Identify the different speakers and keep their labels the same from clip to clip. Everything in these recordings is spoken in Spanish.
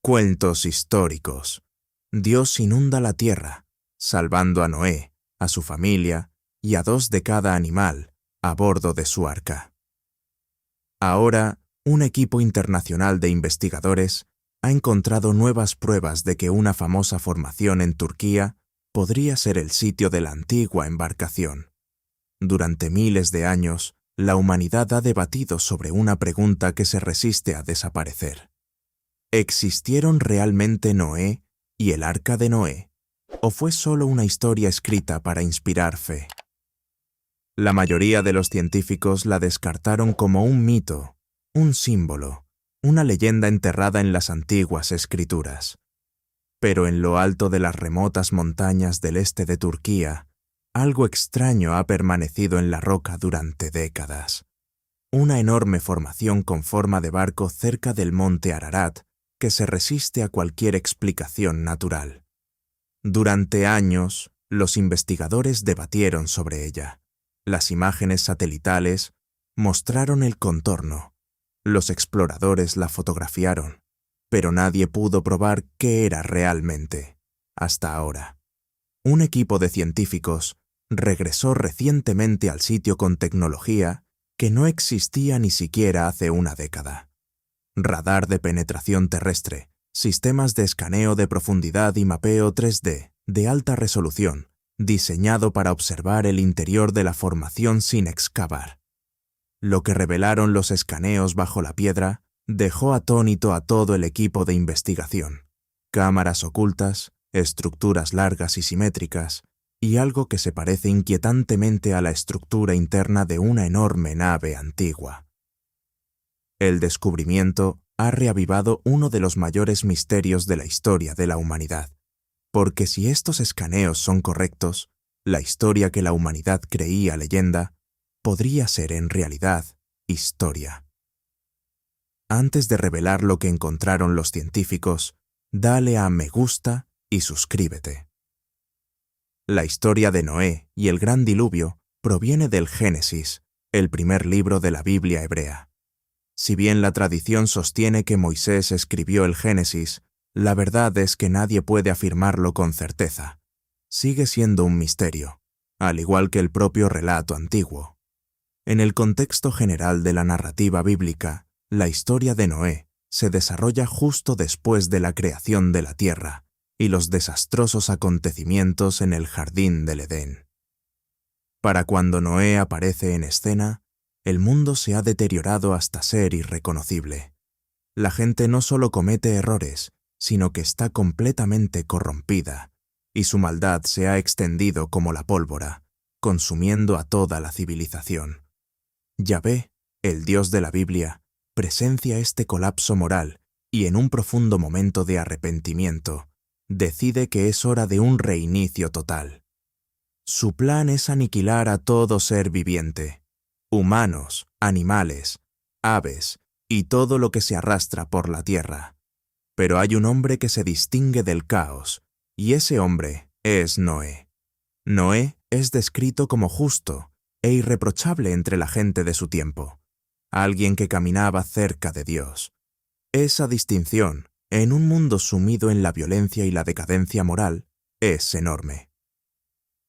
Speaker 1: Cuentos históricos. Dios inunda la tierra, salvando a Noé, a su familia y a 2 de cada animal a bordo de su arca. Ahora, un equipo internacional de investigadores ha encontrado nuevas pruebas de que una famosa formación en Turquía podría ser el sitio de la antigua embarcación. Durante miles de años, la humanidad ha debatido sobre una pregunta que se resiste a desaparecer. ¿Existieron realmente Noé y el arca de Noé? ¿O fue solo una historia escrita para inspirar fe? La mayoría de los científicos la descartaron como un mito, un símbolo, una leyenda enterrada en las antiguas escrituras. Pero en lo alto de las remotas montañas del este de Turquía, algo extraño ha permanecido en la roca durante décadas. Una enorme formación con forma de barco cerca del monte Ararat que se resiste a cualquier explicación natural. Durante años, los investigadores debatieron sobre ella. Las imágenes satelitales mostraron el contorno. Los exploradores la fotografiaron, pero nadie pudo probar qué era realmente, hasta ahora. Un equipo de científicos regresó recientemente al sitio con tecnología que no existía ni siquiera hace una década. Radar de penetración terrestre, sistemas de escaneo de profundidad y mapeo 3D de alta resolución, diseñado para observar el interior de la formación sin excavar. Lo que revelaron los escaneos bajo la piedra dejó atónito a todo el equipo de investigación. Cámaras ocultas, estructuras largas y simétricas, y algo que se parece inquietantemente a la estructura interna de una enorme nave antigua. El descubrimiento ha reavivado uno de los mayores misterios de la historia de la humanidad, porque si estos escaneos son correctos, la historia que la humanidad creía leyenda podría ser en realidad historia. Antes de revelar lo que encontraron los científicos, dale a me gusta y suscríbete. La historia de Noé y el gran diluvio proviene del Génesis, el primer libro de la Biblia hebrea. Si bien la tradición sostiene que Moisés escribió el Génesis, la verdad es que nadie puede afirmarlo con certeza. Sigue siendo un misterio, al igual que el propio relato antiguo. En el contexto general de la narrativa bíblica, la historia de Noé se desarrolla justo después de la creación de la tierra y los desastrosos acontecimientos en el jardín del Edén. Para cuando Noé aparece en escena, el mundo se ha deteriorado hasta ser irreconocible. La gente no solo comete errores, sino que está completamente corrompida, y su maldad se ha extendido como la pólvora, consumiendo a toda la civilización. Yahvé, el Dios de la Biblia, presencia este colapso moral y en un profundo momento de arrepentimiento, decide que es hora de un reinicio total. Su plan es aniquilar a todo ser viviente, humanos, animales, aves y todo lo que se arrastra por la tierra. Pero hay un hombre que se distingue del caos, y ese hombre es Noé. Noé es descrito como justo e irreprochable entre la gente de su tiempo, alguien que caminaba cerca de Dios. Esa distinción, en un mundo sumido en la violencia y la decadencia moral, es enorme.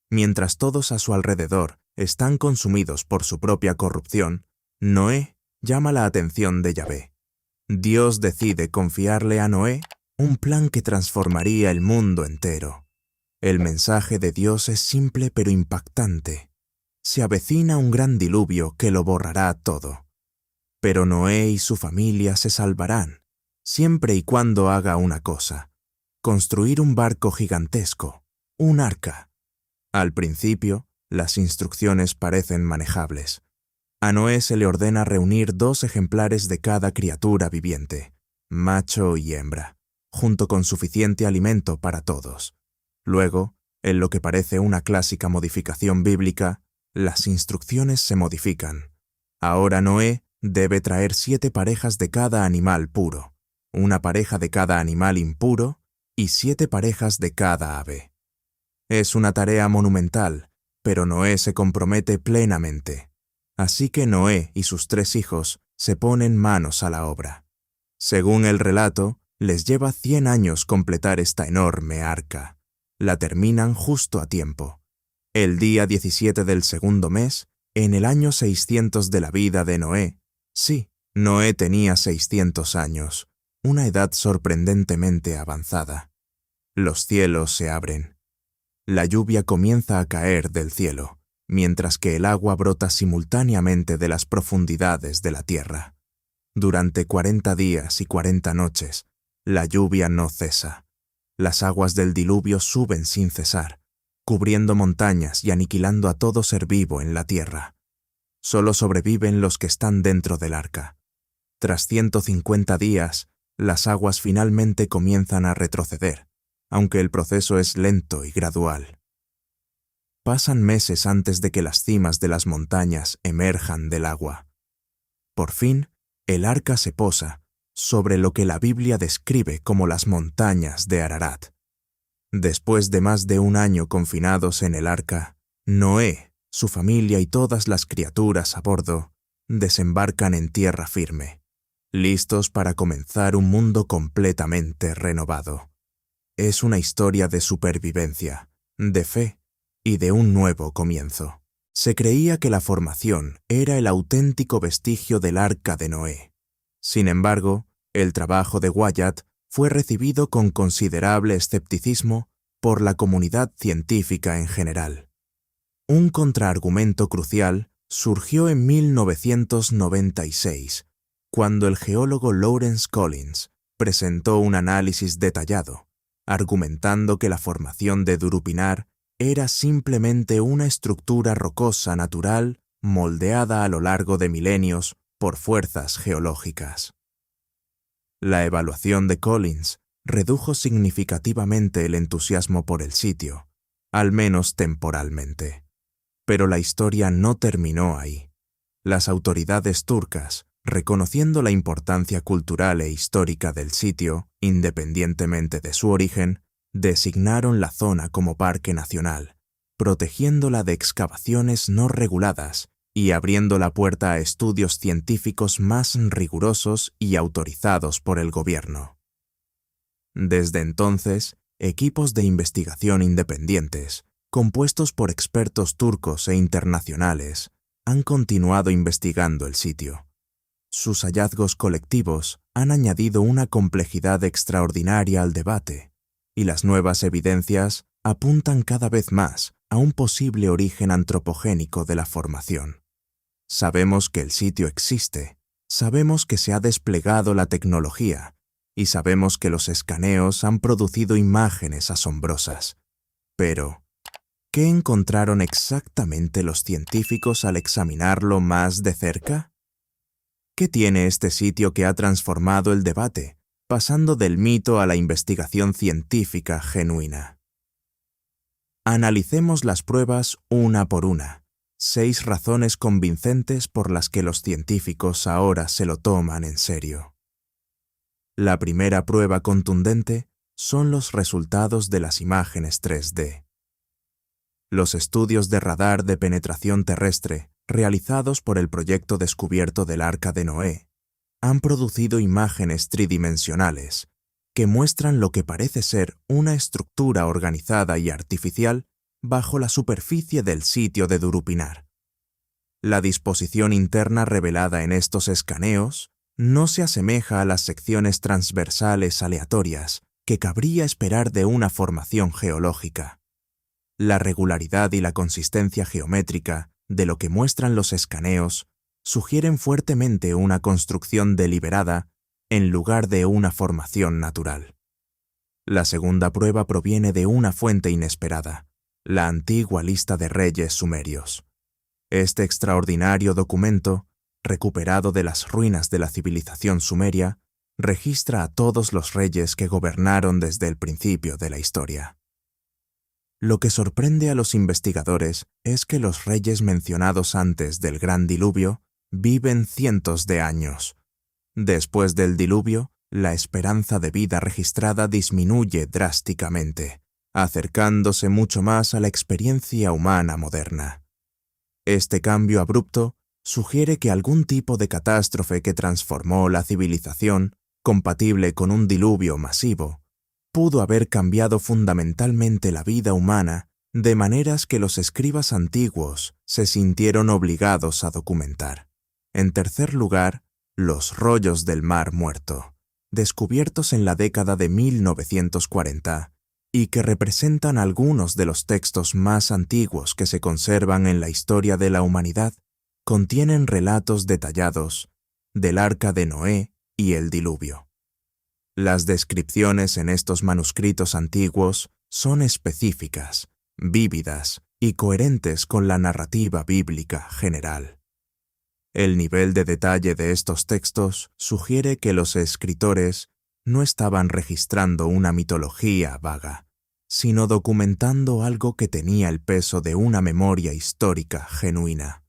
Speaker 1: Mientras todos a su alrededor están consumidos por su propia corrupción, Noé llama la atención de Yahvé. Dios decide confiarle a Noé un plan que transformaría el mundo entero. El mensaje de Dios es simple pero impactante. Se avecina un gran diluvio que lo borrará todo. Pero Noé y su familia se salvarán, siempre y cuando haga una cosa: construir un barco gigantesco, un arca. Al principio, las instrucciones parecen manejables. A Noé se le ordena reunir 2 ejemplares de cada criatura viviente, macho y hembra, junto con suficiente alimento para todos. Luego, en lo que parece una clásica modificación bíblica, las instrucciones se modifican. Ahora Noé debe traer 7 parejas de cada animal puro, una pareja de cada animal impuro y 7 parejas de cada ave. Es una tarea monumental, pero Noé se compromete plenamente. Así que Noé y sus 3 hijos se ponen manos a la obra. Según el relato, Les lleva 100 años completar esta enorme arca. La terminan justo a tiempo. El día 17 del segundo mes, en el año 600 de la vida de Noé. Sí, Noé tenía 600 años, una edad sorprendentemente avanzada. Los cielos se abren. La lluvia comienza a caer del cielo, mientras que el agua brota simultáneamente de las profundidades de la tierra. Durante 40 días y 40 noches, la lluvia no cesa. Las aguas del diluvio suben sin cesar, cubriendo montañas y aniquilando a todo ser vivo en la tierra. Solo sobreviven los que están dentro del arca. Tras 150 días, las aguas finalmente comienzan a retroceder, aunque el proceso es lento y gradual. Pasan meses antes de que las cimas de las montañas emerjan del agua. Por fin, el arca se posa sobre lo que la Biblia describe como las montañas de Ararat. Después de más de un año confinados en el arca, Noé, su familia y todas las criaturas a bordo desembarcan en tierra firme, listos para comenzar un mundo completamente renovado. Es una historia de supervivencia, de fe y de un nuevo comienzo. Se creía que la formación era el auténtico vestigio del arca de Noé. Sin embargo, el trabajo de Wyatt fue recibido con considerable escepticismo por la comunidad científica en general. Un contraargumento crucial surgió en 1996, cuando el geólogo Lawrence Collins presentó un análisis detallado, argumentando que la formación de Durupinar era simplemente una estructura rocosa natural moldeada a lo largo de milenios por fuerzas geológicas. La evaluación de Collins redujo significativamente el entusiasmo por el sitio, al menos temporalmente. Pero la historia no terminó ahí. Las autoridades turcas, reconociendo la importancia cultural e histórica del sitio, independientemente de su origen, designaron la zona como parque nacional, protegiéndola de excavaciones no reguladas y abriendo la puerta a estudios científicos más rigurosos y autorizados por el gobierno. Desde entonces, equipos de investigación independientes, compuestos por expertos turcos e internacionales, han continuado investigando el sitio. Sus hallazgos colectivos han añadido una complejidad extraordinaria al debate, y las nuevas evidencias apuntan cada vez más a un posible origen antropogénico de la formación. Sabemos que el sitio existe, sabemos que se ha desplegado la tecnología y sabemos que los escaneos han producido imágenes asombrosas. Pero, ¿qué encontraron exactamente los científicos al examinarlo más de cerca? ¿Qué tiene este sitio que ha transformado el debate, pasando del mito a la investigación científica genuina? Analicemos las pruebas una por una. 6 razones convincentes por las que los científicos ahora se lo toman en serio. La primera prueba contundente son los resultados de las imágenes 3D. Los estudios de radar de penetración terrestre, realizados por el proyecto descubierto del Arca de Noé, han producido imágenes tridimensionales que muestran lo que parece ser una estructura organizada y artificial bajo la superficie del sitio de Durupinar. La disposición interna revelada en estos escaneos no se asemeja a las secciones transversales aleatorias que cabría esperar de una formación geológica. La regularidad y la consistencia geométrica de lo que muestran los escaneos sugieren fuertemente una construcción deliberada en lugar de una formación natural. La segunda prueba proviene de una fuente inesperada, la antigua lista de reyes sumerios. Este extraordinario documento, recuperado de las ruinas de la civilización sumeria, registra a todos los reyes que gobernaron desde el principio de la historia. Lo que sorprende a los investigadores es que los reyes mencionados antes del Gran Diluvio viven cientos de años. Después del diluvio, la esperanza de vida registrada disminuye drásticamente, acercándose mucho más a la experiencia humana moderna. Este cambio abrupto sugiere que algún tipo de catástrofe que transformó la civilización compatible con un diluvio masivo, pudo haber cambiado fundamentalmente la vida humana de maneras que los escribas antiguos se sintieron obligados a documentar. En tercer lugar, los rollos del Mar Muerto, descubiertos en la década de 1940 y que representan algunos de los textos más antiguos que se conservan en la historia de la humanidad, contienen relatos detallados del Arca de Noé y el diluvio. Las descripciones en estos manuscritos antiguos son específicas, vívidas y coherentes con la narrativa bíblica general. El nivel de detalle de estos textos sugiere que los escritores no estaban registrando una mitología vaga, sino documentando algo que tenía el peso de una memoria histórica genuina.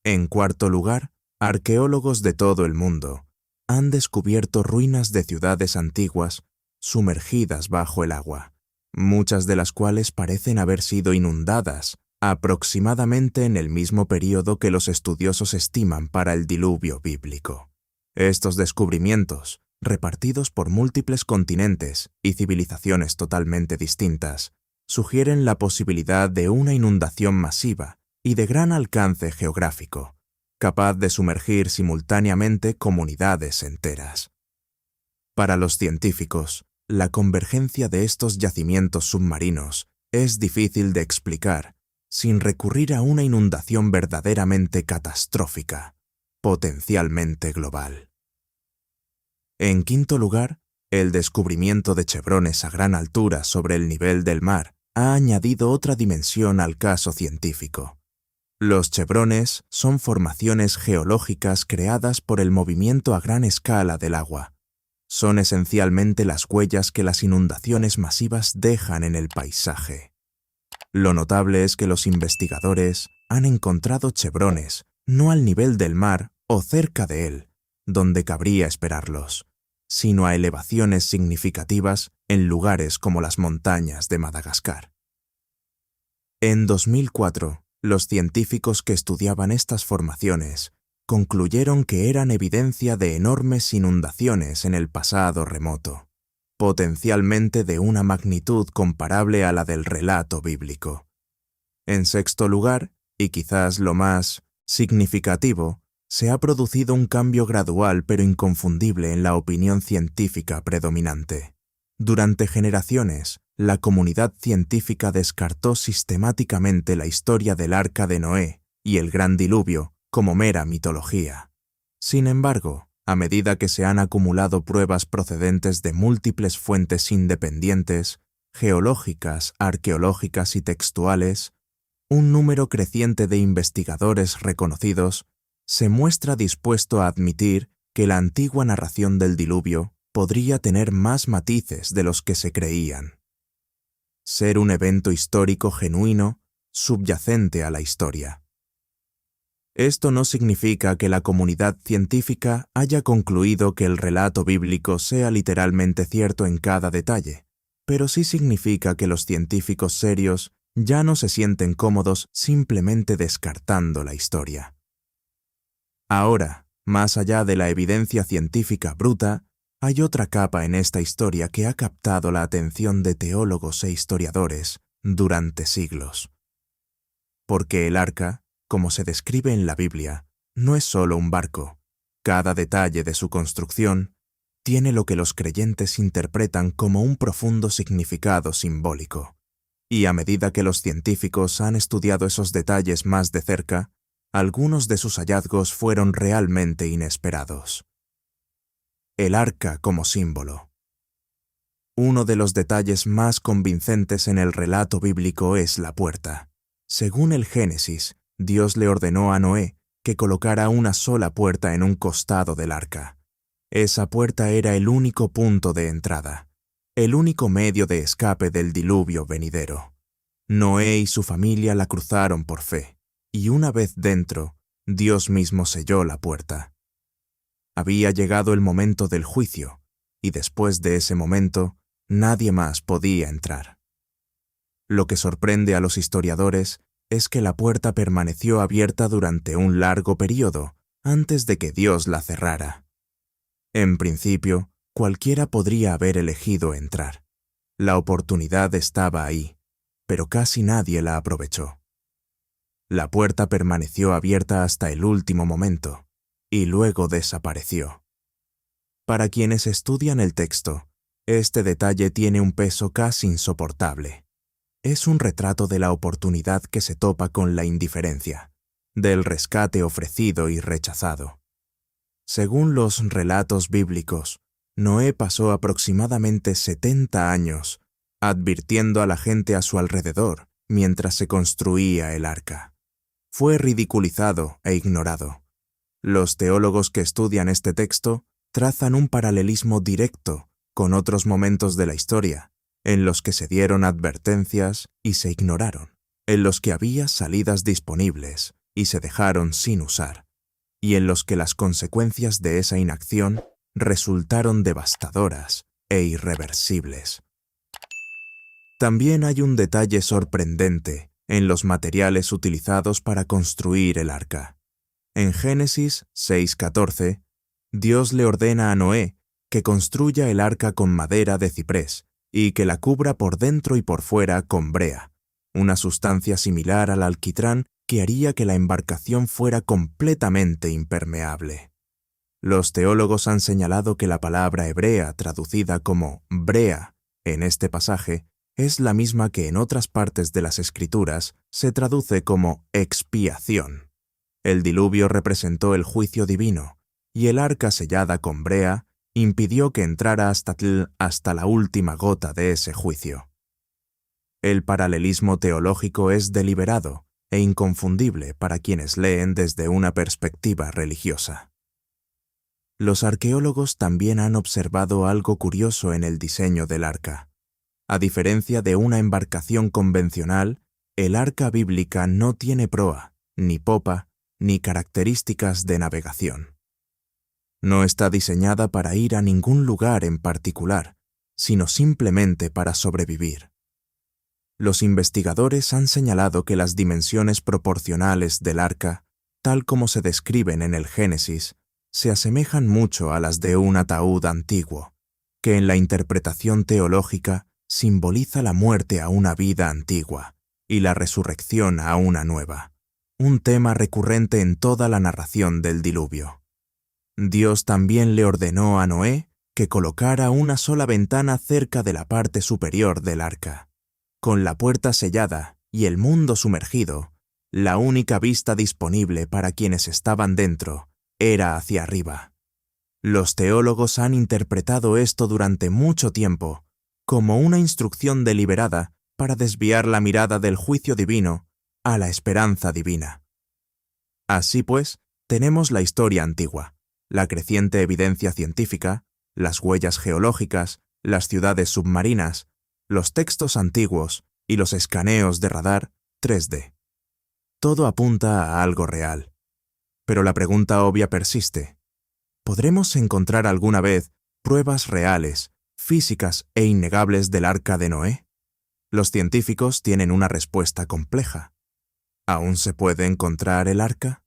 Speaker 1: En cuarto lugar, arqueólogos de todo el mundo han descubierto ruinas de ciudades antiguas sumergidas bajo el agua, muchas de las cuales parecen haber sido inundadas aproximadamente en el mismo período que los estudiosos estiman para el diluvio bíblico. Estos descubrimientos, repartidos por múltiples continentes y civilizaciones totalmente distintas, sugieren la posibilidad de una inundación masiva y de gran alcance geográfico, capaz de sumergir simultáneamente comunidades enteras. Para los científicos, la convergencia de estos yacimientos submarinos es difícil de explicar sin recurrir a una inundación verdaderamente catastrófica, potencialmente global. En quinto lugar, el descubrimiento de chebrones a gran altura sobre el nivel del mar ha añadido otra dimensión al caso científico. Los chebrones son formaciones geológicas creadas por el movimiento a gran escala del agua. Son esencialmente las huellas que las inundaciones masivas dejan en el paisaje. Lo notable es que los investigadores han encontrado chebrones no al nivel del mar o cerca de él, donde cabría esperarlos, sino a elevaciones significativas en lugares como las montañas de Madagascar. En 2004, los científicos que estudiaban estas formaciones concluyeron que eran evidencia de enormes inundaciones en el pasado remoto, potencialmente de una magnitud comparable a la del relato bíblico. En sexto lugar, y quizás lo más significativo, se ha producido un cambio gradual pero inconfundible en la opinión científica predominante. Durante generaciones, la comunidad científica descartó sistemáticamente la historia del Arca de Noé y el Gran Diluvio como mera mitología. Sin embargo, a medida que se han acumulado pruebas procedentes de múltiples fuentes independientes, geológicas, arqueológicas y textuales, un número creciente de investigadores reconocidos se muestra dispuesto a admitir que la antigua narración del diluvio podría tener más matices de los que se creían. Ser un evento histórico genuino, subyacente a la historia. Esto no significa que la comunidad científica haya concluido que el relato bíblico sea literalmente cierto en cada detalle, pero sí significa que los científicos serios ya no se sienten cómodos simplemente descartando la historia. Ahora, más allá de la evidencia científica bruta, hay otra capa en esta historia que ha captado la atención de teólogos e historiadores durante siglos. Porque el arca, como se describe en la Biblia, no es solo un barco. Cada detalle de su construcción tiene lo que los creyentes interpretan como un profundo significado simbólico. Y a medida que los científicos han estudiado esos detalles más de cerca, algunos de sus hallazgos fueron realmente inesperados. El arca como símbolo. Uno de los detalles más convincentes en el relato bíblico es la puerta. Según el Génesis, Dios le ordenó a Noé que colocara una sola puerta en un costado del arca. Esa puerta era el único punto de entrada, el único medio de escape del diluvio venidero. Noé y su familia la cruzaron por fe, y una vez dentro, Dios mismo selló la puerta. Había llegado el momento del juicio, y después de ese momento, nadie más podía entrar. Lo que sorprende a los historiadores es que la puerta permaneció abierta durante un largo período antes de que Dios la cerrara. En principio, cualquiera podría haber elegido entrar. La oportunidad estaba ahí, pero casi nadie la aprovechó. La puerta permaneció abierta hasta el último momento, y luego desapareció. Para quienes estudian el texto, este detalle tiene un peso casi insoportable. Es un retrato de la oportunidad que se topa con la indiferencia, del rescate ofrecido y rechazado. Según los relatos bíblicos, Noé pasó aproximadamente 70 años advirtiendo a la gente a su alrededor mientras se construía el arca. Fue ridiculizado e ignorado. Los teólogos que estudian este texto trazan un paralelismo directo con otros momentos de la historia, en los que se dieron advertencias y se ignoraron, en los que había salidas disponibles y se dejaron sin usar, y en los que las consecuencias de esa inacción resultaron devastadoras e irreversibles. También hay un detalle sorprendente en los materiales utilizados para construir el arca. En Génesis 6:14, Dios le ordena a Noé que construya el arca con madera de ciprés y que la cubra por dentro y por fuera con brea, una sustancia similar al alquitrán que haría que la embarcación fuera completamente impermeable. Los teólogos han señalado que la palabra hebrea traducida como brea en este pasaje es la misma que en otras partes de las Escrituras se traduce como expiación. El diluvio representó el juicio divino, y el arca sellada con brea impidió que entrara hasta la última gota de ese juicio. El paralelismo teológico es deliberado e inconfundible para quienes leen desde una perspectiva religiosa. Los arqueólogos también han observado algo curioso en el diseño del arca. A diferencia de una embarcación convencional, el arca bíblica no tiene proa, ni popa, ni características de navegación. No está diseñada para ir a ningún lugar en particular, sino simplemente para sobrevivir. Los investigadores han señalado que las dimensiones proporcionales del arca, tal como se describen en el Génesis, se asemejan mucho a las de un ataúd antiguo, que en la interpretación teológica simboliza la muerte a una vida antigua y la resurrección a una nueva, un tema recurrente en toda la narración del diluvio. Dios también le ordenó a Noé que colocara una sola ventana cerca de la parte superior del arca. Con la puerta sellada y el mundo sumergido, la única vista disponible para quienes estaban dentro era hacia arriba. Los teólogos han interpretado esto durante mucho tiempo como una instrucción deliberada para desviar la mirada del juicio divino a la esperanza divina. Así pues, tenemos la historia antigua, la creciente evidencia científica, las huellas geológicas, las ciudades submarinas, los textos antiguos y los escaneos de radar 3D. Todo apunta a algo real. Pero la pregunta obvia persiste. ¿Podremos encontrar alguna vez pruebas reales, físicas e innegables del arca de Noé? Los científicos tienen una respuesta compleja. ¿Aún se puede encontrar el arca?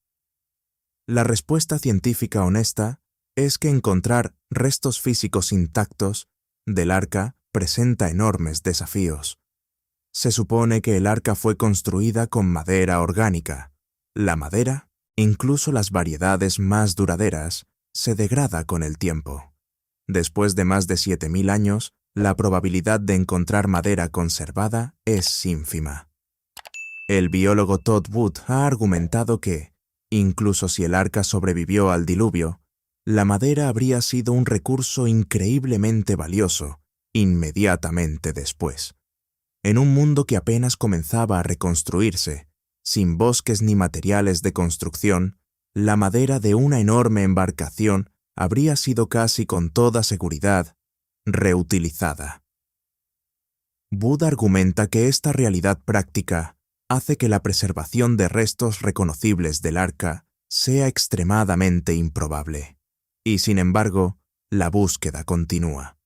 Speaker 1: La respuesta científica honesta es que encontrar restos físicos intactos del arca presenta enormes desafíos. Se supone que el arca fue construida con madera orgánica. La madera, incluso las variedades más duraderas, se degrada con el tiempo. Después de más de 7.000 años, la probabilidad de encontrar madera conservada es ínfima. El biólogo Todd Wood ha argumentado que, incluso si el arca sobrevivió al diluvio, la madera habría sido un recurso increíblemente valioso inmediatamente después. En un mundo que apenas comenzaba a reconstruirse, sin bosques ni materiales de construcción, la madera de una enorme embarcación habría sido casi con toda seguridad reutilizada. Wood argumenta que esta realidad práctica hace que la preservación de restos reconocibles del arca sea extremadamente improbable. Y sin embargo, la búsqueda continúa.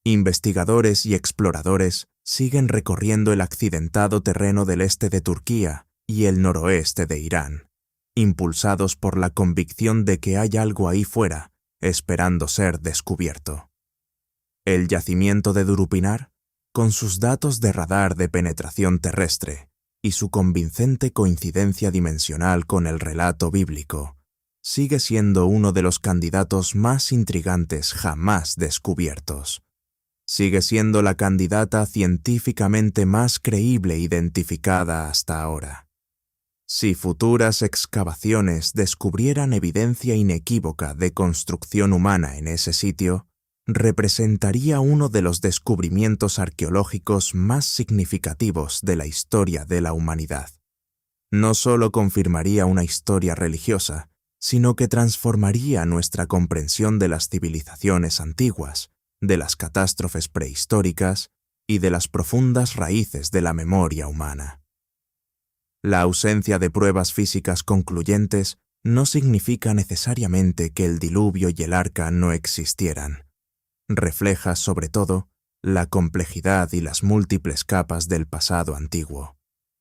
Speaker 1: Investigadores y exploradores siguen recorriendo el accidentado terreno del este de Turquía y el noroeste de Irán, impulsados por la convicción de que hay algo ahí fuera, esperando ser descubierto. El yacimiento de Durupinar, con sus datos de radar de penetración terrestre y su convincente coincidencia dimensional con el relato bíblico, sigue siendo uno de los candidatos más intrigantes jamás descubiertos. Sigue siendo la candidata científicamente más creíble identificada hasta ahora. Si futuras excavaciones descubrieran evidencia inequívoca de construcción humana en ese sitio, representaría uno de los descubrimientos arqueológicos más significativos de la historia de la humanidad. No solo confirmaría una historia religiosa, sino que transformaría nuestra comprensión de las civilizaciones antiguas, de las catástrofes prehistóricas y de las profundas raíces de la memoria humana. La ausencia de pruebas físicas concluyentes no significa necesariamente que el diluvio y el arca no existieran. Refleja, sobre todo, la complejidad y las múltiples capas del pasado antiguo.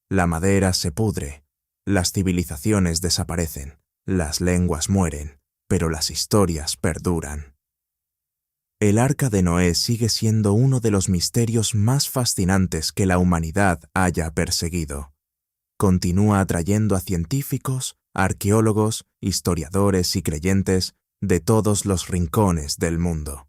Speaker 1: La madera se pudre, las civilizaciones desaparecen, las lenguas mueren, pero las historias perduran. El Arca de Noé sigue siendo uno de los misterios más fascinantes que la humanidad haya perseguido. Continúa atrayendo a científicos, arqueólogos, historiadores y creyentes de todos los rincones del mundo.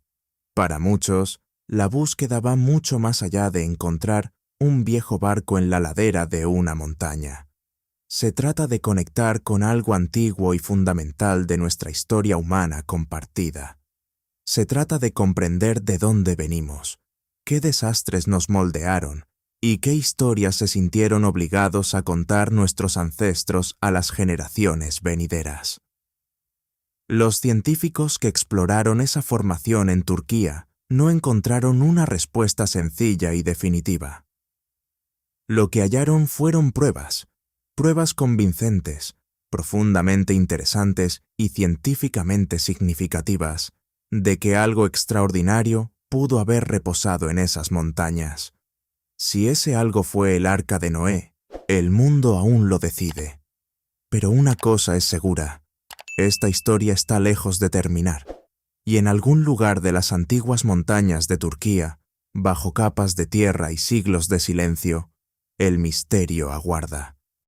Speaker 1: Para muchos, la búsqueda va mucho más allá de encontrar un viejo barco en la ladera de una montaña. Se trata de conectar con algo antiguo y fundamental de nuestra historia humana compartida. Se trata de comprender de dónde venimos, qué desastres nos moldearon y qué historias se sintieron obligados a contar nuestros ancestros a las generaciones venideras. Los científicos que exploraron esa formación en Turquía no encontraron una respuesta sencilla y definitiva. Lo que hallaron fueron pruebas convincentes, profundamente interesantes y científicamente significativas, de que algo extraordinario pudo haber reposado en esas montañas. Si ese algo fue el Arca de Noé, el mundo aún lo decide. Pero una cosa es segura: esta historia está lejos de terminar, y en algún lugar de las antiguas montañas de Turquía, bajo capas de tierra y siglos de silencio, el misterio aguarda.